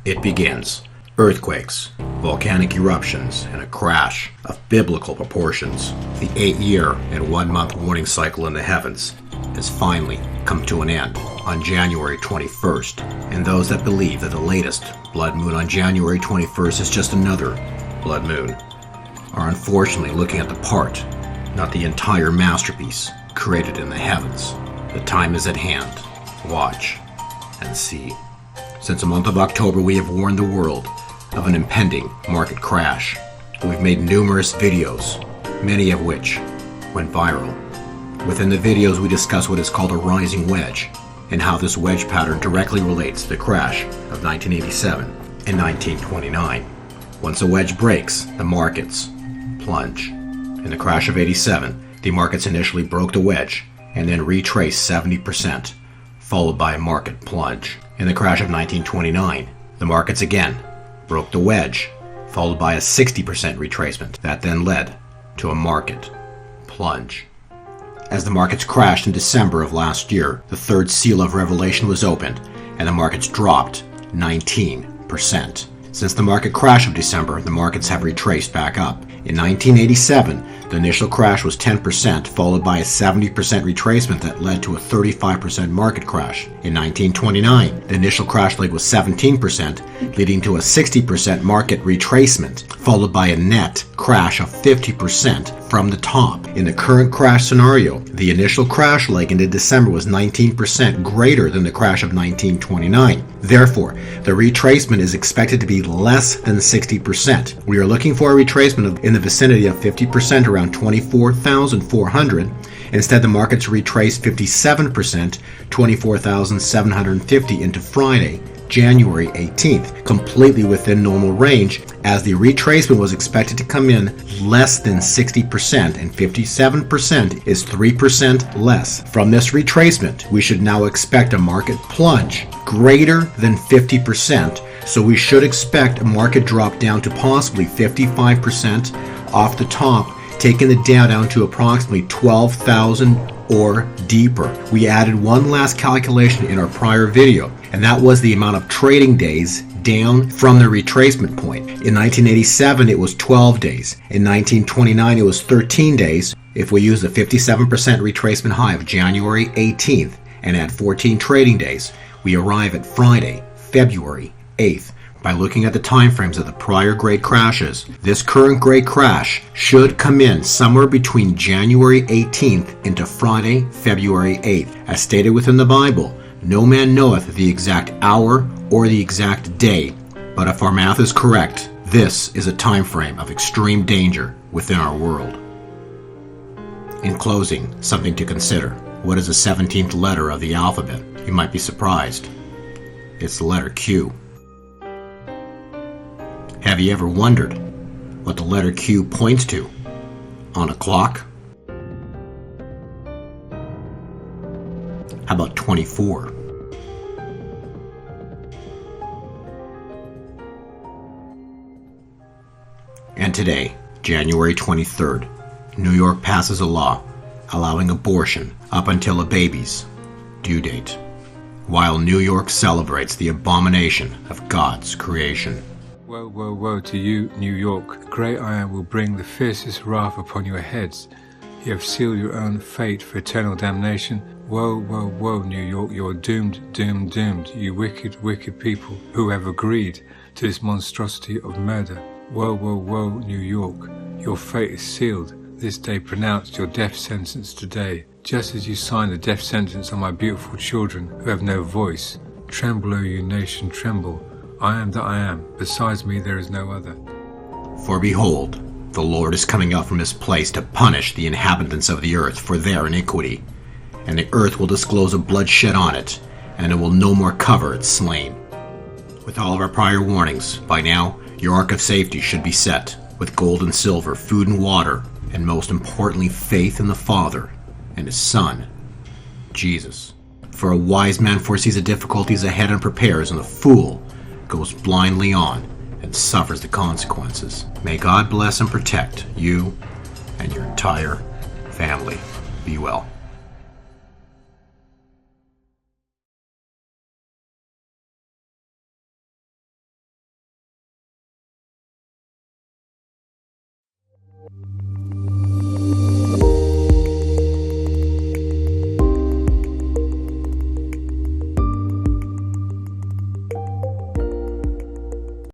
It begins. Earthquakes, volcanic eruptions, and a crash of biblical proportions. The 8-year and 1-month warning cycle in the heavens has finally come to an end on January 21st, and those that believe that the latest blood moon on January 21st is just another blood moon are unfortunately looking at the part, not the entire masterpiece created in the heavens. The time is at hand. Watch and see. Since the month of October, we have warned the world of an impending market crash. We've made numerous videos, many of which went viral. Within the videos, we discuss what is called a rising wedge and how this wedge pattern directly relates to the crash of 1987 and 1929. Once a wedge breaks, the markets plunge. In the crash of 87, the markets initially broke the wedge and then retraced 70%, followed by a market plunge. In the crash of 1929, the markets again broke the wedge, followed by a 60% retracement that then led to a market plunge. As the markets crashed in December of last year, the third seal of Revelation was opened and the markets dropped 19%. Since the market crash of December, the markets have retraced back up. In 1987, the initial crash was 10%, followed by a 70% retracement that led to a 35% market crash. In 1929, the initial crash leg was 17%, leading to a 60% market retracement, followed by a net crash of 50% from the top. In the current crash scenario, the initial crash leg into December was 19% greater than the crash of 1929. Therefore, the retracement is expected to be less than 60%. We are looking for a retracement in the vicinity of 50%, around 24,400. Instead, the markets retraced 57%, 24,750 into Friday, January 18th, completely within normal range, as the retracement was expected to come in less than 60%, and 57% is 3% less. From this retracement, we should now expect a market plunge greater than 50%, so we should expect a market drop down to possibly 55% off the top, taking the down to approximately 12,000 or deeper. We added one last calculation in our prior video, and that was the amount of trading days down from the retracement point. In 1987, it was 12 days. In 1929, it was 13 days. If we use the 57% retracement high of January 18th and add 14 trading days, we arrive at Friday, February 8th. By looking at the time frames of the prior great crashes, this current great crash should come in somewhere between January 18th into Friday, February 8th. As stated within the Bible, no man knoweth the exact hour or the exact day, but if our math is correct, this is a time frame of extreme danger within our world. In closing, something to consider. What is the 17th letter of the alphabet? You might be surprised. It's the letter Q. Have you ever wondered what the letter Q points to on a clock? How about 24? And today, January 23rd, New York passes a law allowing abortion up until a baby's due date, while New York celebrates the abomination of God's creation. Woe, woe, woe to you, New York. The great iron will bring the fiercest wrath upon your heads. You have sealed your own fate for eternal damnation. Woe, woe, woe, New York, you are doomed, doomed, doomed, you wicked, wicked people who have agreed to this monstrosity of murder. Woe, woe, woe, New York, your fate is sealed. This day pronounced your death sentence today, just as you signed the death sentence on my beautiful children who have no voice. Tremble, O you nation, tremble. I am that I am. Besides me there is no other. For behold, the Lord is coming up from his place to punish the inhabitants of the earth for their iniquity. And the earth will disclose a bloodshed on it, and it will no more cover its slain. With all of our prior warnings, by now, your ark of safety should be set, with gold and silver, food and water, and most importantly, faith in the Father and his Son, Jesus. For a wise man foresees the difficulties ahead and prepares, and the fool goes blindly on and suffers the consequences. May God bless and protect you and your entire family. Be well.